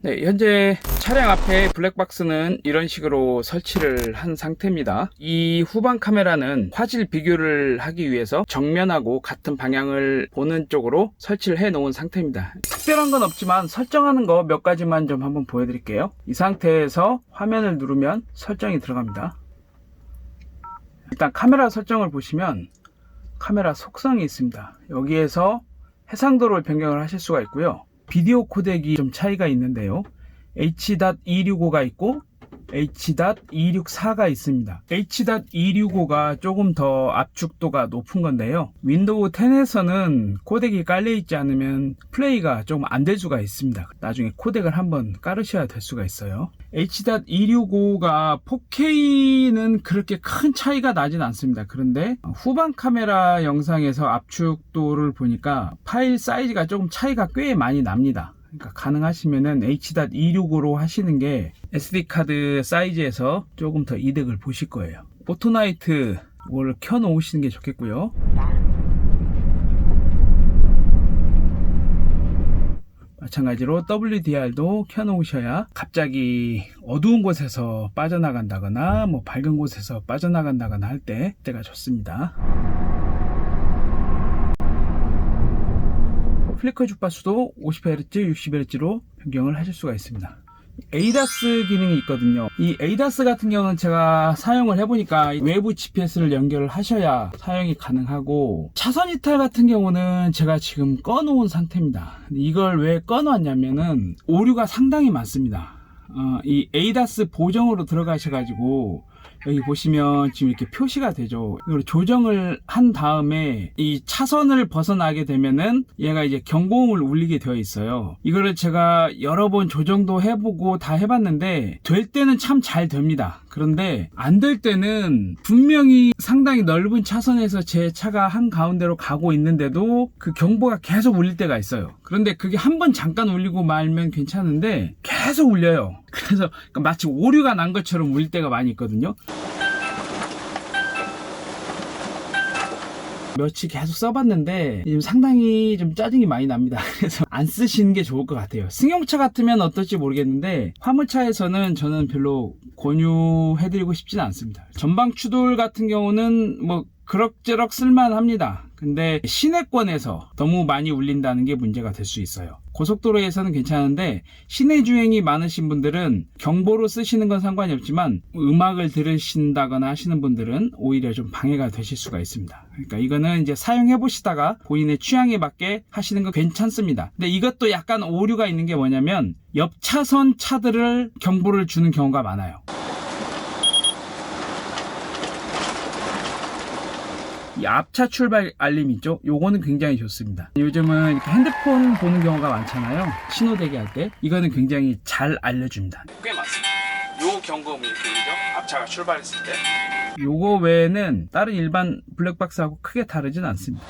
네, 현재 차량 앞에 블랙박스는 이런 식으로 설치를 한 상태입니다. 이 후방 카메라는 화질 비교를 하기 위해서 정면하고 같은 방향을 보는 쪽으로 설치를 해 놓은 상태입니다. 특별한 건 없지만 설정하는 거 몇 가지만 좀 한번 보여드릴게요. 이 상태에서 화면을 누르면 설정이 들어갑니다. 일단 카메라 설정을 보시면 카메라 속성이 있습니다. 여기에서 해상도를 변경을 하실 수가 있고요. 비디오 코덱이 좀 차이가 있는데요. H.265가 있고 H.264가 있습니다. H.265가 조금 더 압축도가 높은 건데요. 윈도우 10에서는 코덱이 깔려 있지 않으면 플레이가 조금 안 될 수가 있습니다. 나중에 코덱을 한번 깔으셔야 될 수가 있어요. H.265가 4K는 그렇게 큰 차이가 나진 않습니다. 그런데 후방 카메라 영상에서 압축도를 보니까 파일 사이즈가 조금 차이가 꽤 많이 납니다. 그러니까 가능하시면은 H.265로 하시는 게 SD카드 사이즈에서 조금 더 이득을 보실 거예요. 포토나이트 이걸 켜 놓으시는 게 좋겠고요. 마찬가지로 WDR도 켜 놓으셔야 갑자기 어두운 곳에서 빠져나간다거나 뭐 밝은 곳에서 빠져나간다거나 할 때가 좋습니다. 플리커 주파수도 50Hz, 60Hz로 변경을 하실 수가 있습니다. ADAS 기능이 있거든요. 이 ADAS 같은 경우는 제가 사용을 해보니까 외부 GPS를 연결을 하셔야 사용이 가능하고, 차선 이탈 같은 경우는 제가 지금 꺼놓은 상태입니다. 이걸 왜 꺼놓았냐면은 오류가 상당히 많습니다. 이 ADAS 보정으로 들어가셔가지고 여기 보시면 지금 이렇게 표시가 되죠. 이걸 조정을 한 다음에 이 차선을 벗어나게 되면은 얘가 이제 경고음을 울리게 되어 있어요. 이거를 제가 여러 번 조정도 해보고 다 해봤는데 될 때는 참 잘 됩니다. 그런데 안 될 때는 분명히 상당히 넓은 차선에서 제 차가 한가운데로 가고 있는데도 그 경보가 계속 울릴 때가 있어요. 그런데 그게 한 번 잠깐 울리고 말면 괜찮은데 계속 울려요. 그래서 마치 오류가 난 것처럼 울릴 때가 많이 있거든요. 며칠 계속 써봤는데 지금 상당히 좀 짜증이 많이 납니다. 그래서 안 쓰시는 게 좋을 것 같아요. 승용차 같으면 어떨지 모르겠는데 화물차에서는 저는 별로 권유해드리고 싶지는 않습니다. 전방 추돌 같은 경우는 뭐 그럭저럭 쓸만합니다. 근데 시내권에서 너무 많이 울린다는 게 문제가 될 수 있어요. 고속도로에서는 괜찮은데 시내 주행이 많으신 분들은 경보로 쓰시는 건 상관이 없지만 음악을 들으신다거나 하시는 분들은 오히려 좀 방해가 되실 수가 있습니다. 그러니까 이거는 이제 사용해 보시다가 본인의 취향에 맞게 하시는 거 괜찮습니다. 근데 이것도 약간 오류가 있는 게 뭐냐면 옆 차선 차들을 경보를 주는 경우가 많아요. 이 앞차 출발 알림 있죠? 요거는 굉장히 좋습니다. 요즘은 이렇게 핸드폰 보는 경우가 많잖아요. 신호 대기할 때. 이거는 굉장히 잘 알려줍니다. 꽤 많습니다. 요 경고음이 이렇게 울리죠? 앞차가 출발했을 때. 요거 외에는 다른 일반 블랙박스하고 크게 다르진 않습니다.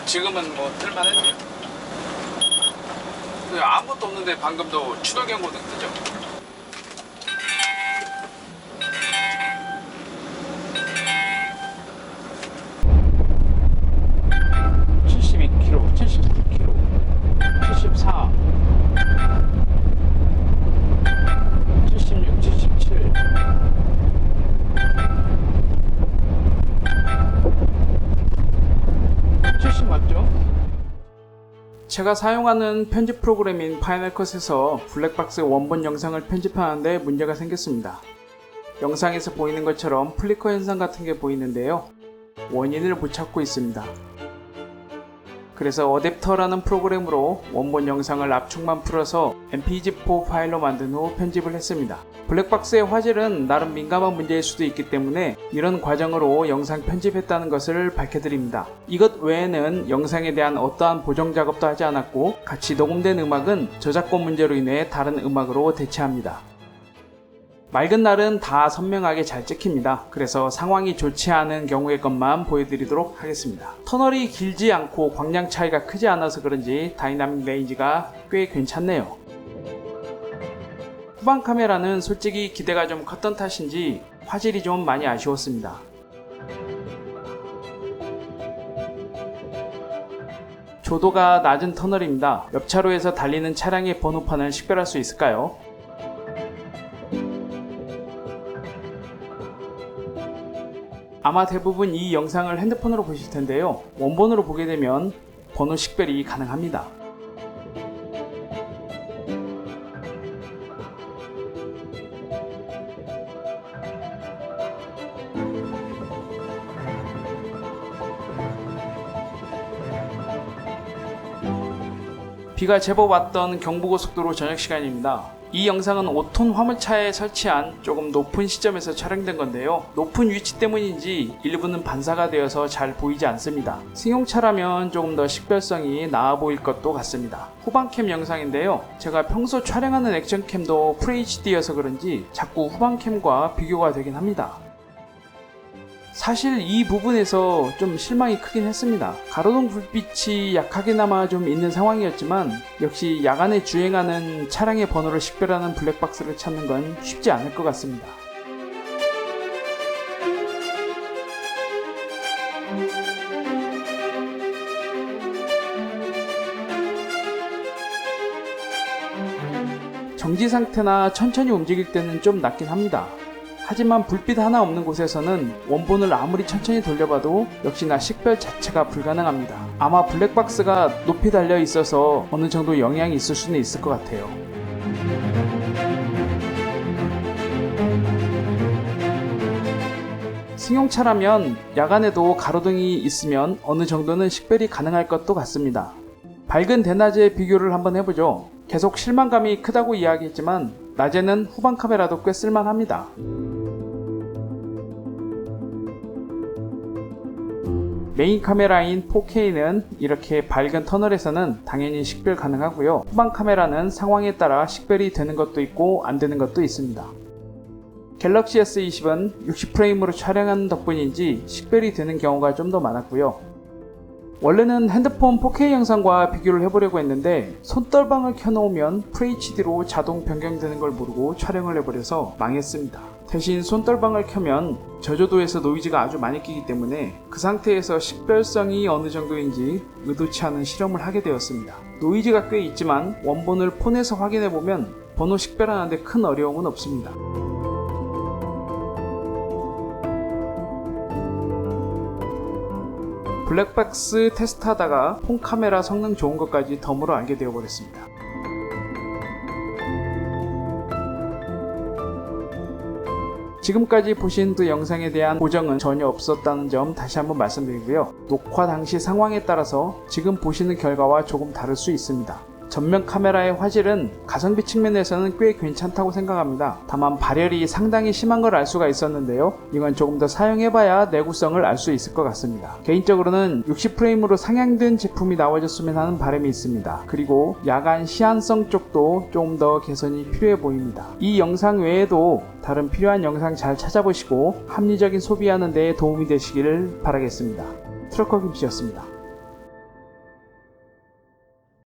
지금은 뭐 틀만했네요. 아무것도 없는데 방금도 추돌 경고등 뜨죠. (72km) 79km 74 76 77 70 맞죠? 제가 사용하는 편집 프로그램인 파이널 컷에서 블랙박스 원본 영상을 편집하는데 문제가 생겼습니다. 영상에서 보이는 것처럼 플리커 현상 같은 게 보이는데요. 원인을 못 찾고 있습니다. 그래서 어댑터라는 프로그램으로 원본 영상을 압축만 풀어서 MPG4 파일로 만든 후 편집을 했습니다. 블랙박스의 화질은 나름 민감한 문제일 수도 있기 때문에 이런 과정으로 영상 편집했다는 것을 밝혀드립니다. 이것 외에는 영상에 대한 어떠한 보정 작업도 하지 않았고 같이 녹음된 음악은 저작권 문제로 인해 다른 음악으로 대체합니다. 맑은 날은 다 선명하게 잘 찍힙니다. 그래서 상황이 좋지 않은 경우의 것만 보여드리도록 하겠습니다. 터널이 길지 않고 광량 차이가 크지 않아서 그런지 다이나믹 레인지가 꽤 괜찮네요. 후방 카메라는 솔직히 기대가 좀 컸던 탓인지 화질이 좀 많이 아쉬웠습니다. 조도가 낮은 터널입니다. 옆 차로에서 달리는 차량의 번호판을 식별할 수 있을까요? 아마 대부분 이 영상을 핸드폰으로 보실 텐데요. 원본으로 보게 되면 번호 식별이 가능합니다. 비가 제법 왔던 경부고속도로 저녁시간입니다. 이 영상은 5톤 화물차에 설치한 조금 높은 시점에서 촬영된 건데요. 높은 위치 때문인지 일부는 반사가 되어서 잘 보이지 않습니다. 승용차라면 조금 더 식별성이 나아 보일 것도 같습니다. 후방캠 영상인데요. 제가 평소 촬영하는 액션캠도 FHD여서 그런지 자꾸 후방캠과 비교가 되긴 합니다. 사실 이 부분에서 좀 실망이 크긴 했습니다. 가로등 불빛이 약하게나마 좀 있는 상황이었지만 역시 야간에 주행하는 차량의 번호를 식별하는 블랙박스를 찾는 건 쉽지 않을 것 같습니다. 정지 상태나 천천히 움직일 때는 좀 낫긴 합니다. 하지만 불빛 하나 없는 곳에서는 원본을 아무리 천천히 돌려봐도 역시나 식별 자체가 불가능합니다. 아마 블랙박스가 높이 달려 있어서 어느 정도 영향이 있을 수는 있을 것 같아요. 승용차라면 야간에도 가로등이 있으면 어느 정도는 식별이 가능할 것도 같습니다. 밝은 대낮에 비교를 한번 해보죠. 계속 실망감이 크다고 이야기했지만 낮에는 후방 카메라도 꽤 쓸만합니다. 메인 카메라인 4K는 이렇게 밝은 터널에서는 당연히 식별 가능하고요. 후방 카메라는 상황에 따라 식별이 되는 것도 있고 안 되는 것도 있습니다. 갤럭시 S20은 60프레임으로 촬영하는 덕분인지 식별이 되는 경우가 좀 더 많았고요. 원래는 핸드폰 4K 영상과 비교를 해보려고 했는데 손떨방을 켜놓으면 FHD로 자동 변경되는 걸 모르고 촬영을 해버려서 망했습니다. 대신 손떨방을 켜면 저조도에서 노이즈가 아주 많이 끼기 때문에 그 상태에서 식별성이 어느 정도인지 의도치 않은 실험을 하게 되었습니다. 노이즈가 꽤 있지만 원본을 폰에서 확인해보면 번호 식별하는데 큰 어려움은 없습니다. 블랙박스 테스트하다가 폰 카메라 성능 좋은 것까지 덤으로 알게 되어버렸습니다. 지금까지 보신 그 영상에 대한 보정은 전혀 없었다는 점 다시 한번 말씀드리고요. 녹화 당시 상황에 따라서 지금 보시는 결과와 조금 다를 수 있습니다. 전면 카메라의 화질은 가성비 측면에서는 꽤 괜찮다고 생각합니다. 다만 발열이 상당히 심한 걸 알 수가 있었는데요. 이건 조금 더 사용해봐야 내구성을 알 수 있을 것 같습니다. 개인적으로는 60프레임으로 상향된 제품이 나와줬으면 하는 바람이 있습니다. 그리고 야간 시안성 쪽도 조금 더 개선이 필요해 보입니다. 이 영상 외에도 다른 필요한 영상 잘 찾아보시고 합리적인 소비하는 데 도움이 되시기를 바라겠습니다. 트럭커 김씨였습니다.